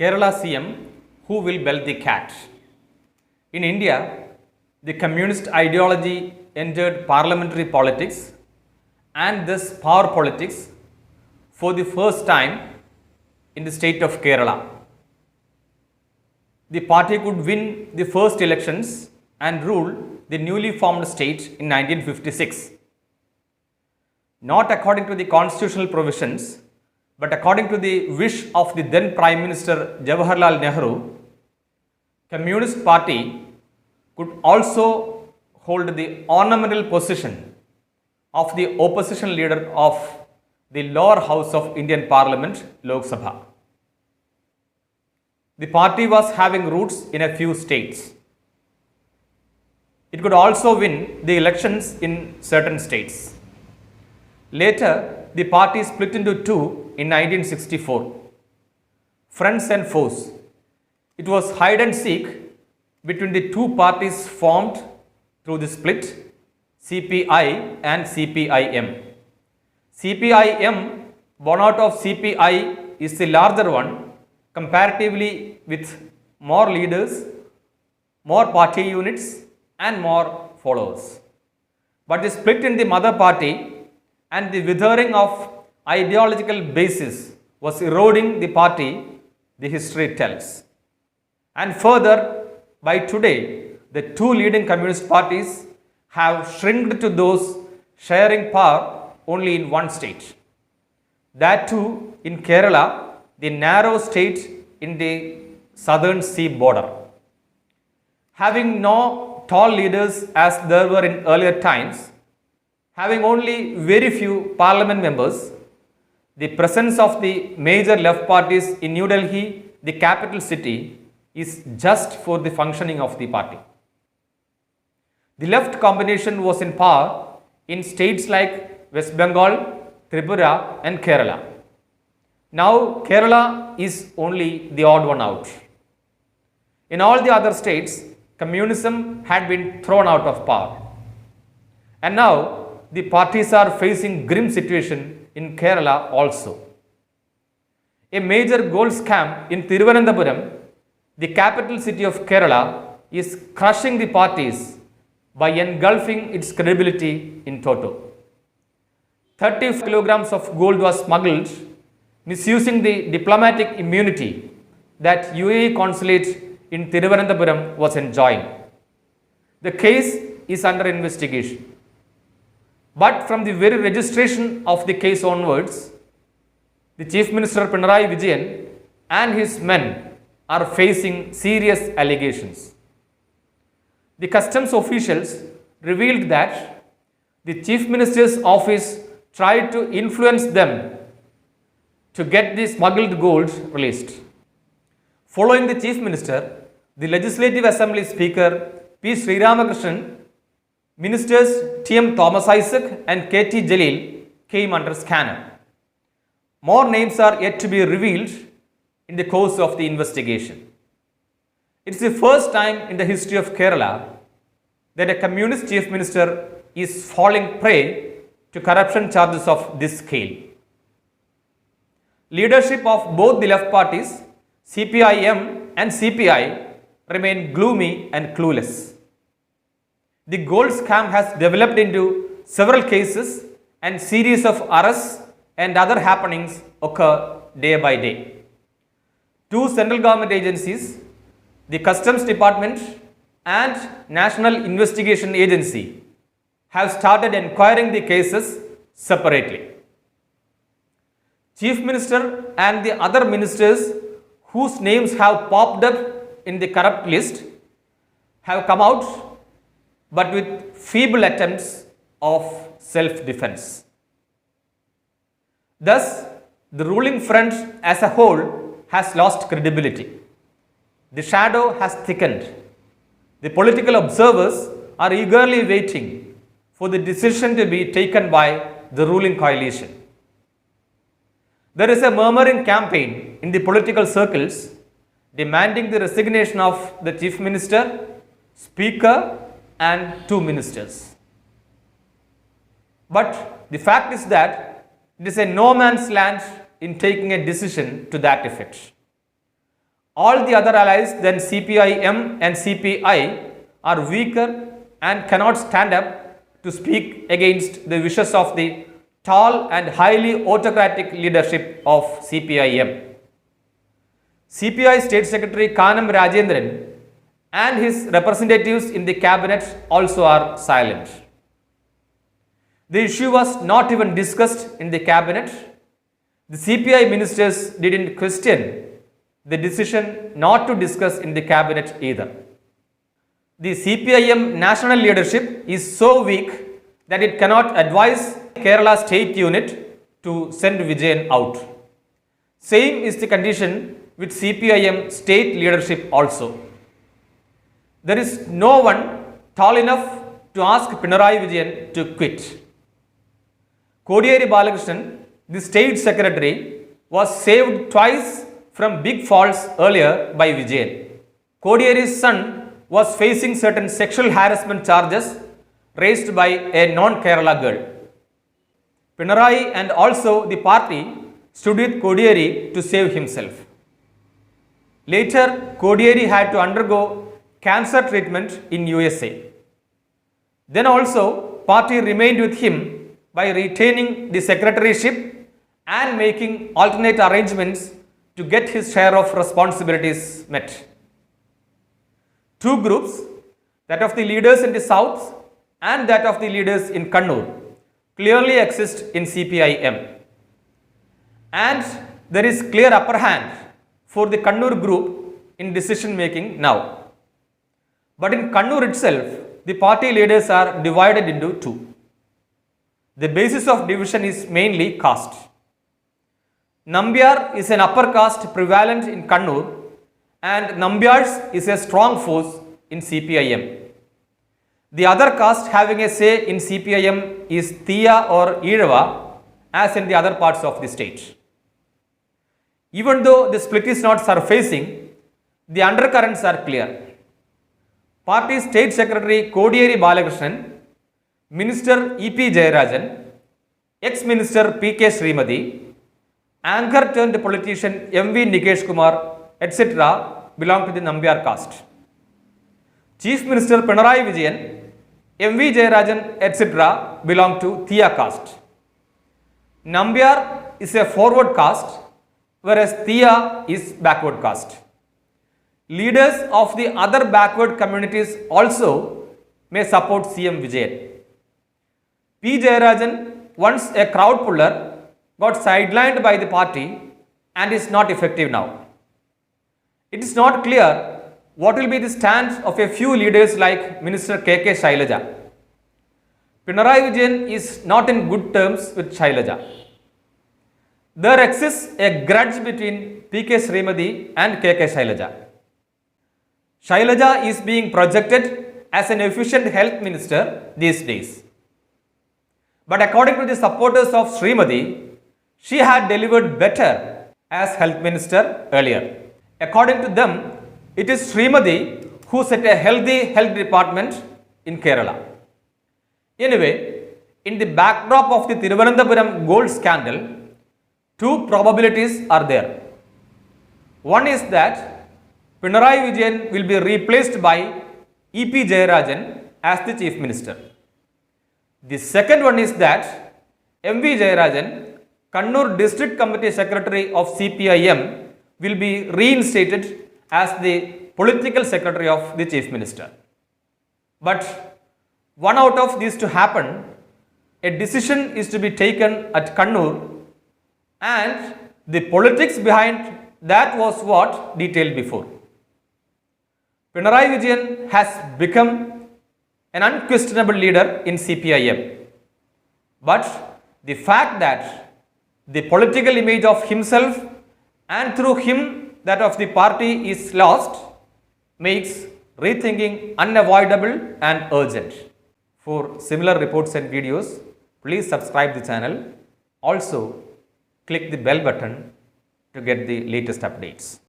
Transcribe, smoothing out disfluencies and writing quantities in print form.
Kerala CM, who will bell the cat? In India, the communist ideology entered parliamentary politics and thus power politics for the first time in the state of Kerala. The party could win the first elections and rule the newly formed state in 1956. Not according to the constitutional provisions, but according to the wish of the then Prime Minister Jawaharlal Nehru, Communist Party could also hold the ornamental position of the opposition leader of the lower house of Indian Parliament, Lok Sabha. The party was having roots in a few states. It could also win the elections in certain states. Later, the party split into two in 1964. Friends and foes. It was hide and seek between the two parties formed through the split, CPI and CPIM. CPIM, born out of CPI, is the larger one comparatively with more leaders, more party units and more followers. But the split in the mother party and the withering of ideological basis was eroding the party, the history tells. And further, by today, the two leading communist parties have shrinked to those sharing power only in one state. That too in Kerala, the narrow state in the southern sea border. Having no tall leaders as there were in earlier times, having only very few parliament members, the presence of the major left parties in New Delhi, the capital city, is just for the functioning of the party. The left combination was in power in states like West Bengal, Tripura and Kerala. Now Kerala is only the odd one out. In all the other states, communism had been thrown out of power. And now the parties are facing grim situation in Kerala also. A major gold scam in Thiruvananthapuram, the capital city of Kerala, is crushing the parties by engulfing its credibility in toto. 30 kilograms of gold was smuggled, misusing the diplomatic immunity that UAE consulate in Thiruvananthapuram was enjoying. The case is under investigation. But from the very registration of the case onwards, the Chief Minister Pinarayi Vijayan and his men are facing serious allegations. The customs officials revealed that the Chief Minister's office tried to influence them to get the smuggled gold released. Following the Chief Minister, the Legislative Assembly Speaker P. Sriramakrishnan, Ministers T.M. Thomas Isaac and K.T. Jalil came under scanner. More names are yet to be revealed in the course of the investigation. It is the first time in the history of Kerala that a communist chief minister is falling prey to corruption charges of this scale. Leadership of both the left parties, CPIM and CPI, remain gloomy and clueless. The gold scam has developed into several cases and series of arrests and other happenings occur day by day. Two central government agencies, the Customs Department and National Investigation Agency, have started inquiring the cases separately. Chief Minister and the other ministers whose names have popped up in the corrupt list have come out but with feeble attempts of self-defense. Thus, the ruling front as a whole has lost credibility. The shadow has thickened. The political observers are eagerly waiting for the decision to be taken by the ruling coalition. There is a murmuring campaign in the political circles demanding the resignation of the Chief Minister, Speaker and two ministers. But the fact is that it is a no man's land in taking a decision to that effect. All the other allies than CPIM and CPI are weaker and cannot stand up to speak against the wishes of the tall and highly autocratic leadership of CPIM. CPI State Secretary Kannur Rajendran and his representatives in the cabinet also are silent. The issue was not even discussed in the cabinet. The CPI ministers didn't question the decision not to discuss in the cabinet either. The CPIM national leadership is so weak that it cannot advise Kerala state unit to send Vijayan out. Same is the condition with CPIM state leadership also. There is no one tall enough to ask Pinarayi Vijayan to quit. Kodiyeri Balakrishnan, the state secretary, was saved twice from big faults earlier by Vijayan. Kodiyeri's son was facing certain sexual harassment charges raised by a non-Kerala girl. Pinarayi and also the party stood with Kodiyeri to save himself. Later, Kodiyeri had to undergo cancer treatment in USA. Then also, party remained with him by retaining the secretaryship and making alternate arrangements to get his share of responsibilities met. Two groups, that of the leaders in the south and that of the leaders in Kannur, clearly exist in CPIM. And there is clear upper hand for the Kannur group in decision making now. But in Kannur itself, the party leaders are divided into two. The basis of division is mainly caste. Nambyar is an upper caste prevalent in Kannur and Nambyars is a strong force in CPIM. The other caste having a say in CPIM is Thiya or Izhava as in the other parts of the state. Even though the split is not surfacing, the undercurrents are clear. Party State Secretary Kodiyeri Balakrishnan, Minister E.P. Jayarajan, ex-Minister P.K. Srimati, anchor turned politician M.V. Nikesh Kumar, etc. belong to the Nambyar caste. Chief Minister Pinarayi Vijayan, M.V. Jayarajan, etc. belong to Thiya caste. Nambyar is a forward caste, whereas Thiya is backward caste. Leaders of the other backward communities also may support CM Vijayan. P. Jayarajan, once a crowd puller, got sidelined by the party and is not effective now. It is not clear what will be the stand of a few leaders like Minister K.K. Shailaja. Pinarayi Vijayan is not in good terms with Shailaja. There exists a grudge between P.K. Srimati and K.K. Shailaja. Shailaja is being projected as an efficient health minister these days. But according to the supporters of Srimati, she had delivered better as health minister earlier. According to them, it is Srimati who set a healthy health department in Kerala. Anyway, in the backdrop of the Thiruvananthapuram gold scandal, two probabilities are there. One is that Pinarayi Vijayan will be replaced by E.P. Jayarajan as the Chief Minister. The second one is that M.V. Jayarajan, Kannur District Committee Secretary of CPIM, will be reinstated as the political secretary of the Chief Minister. But one out of these to happen, a decision is to be taken at Kannur and the politics behind that was what detailed before. Pinarayi Vijayan has become an unquestionable leader in CPIM. But the fact that the political image of himself and through him that of the party is lost makes rethinking unavoidable and urgent. For similar reports and videos, please subscribe the channel. Also, click the bell button to get the latest updates.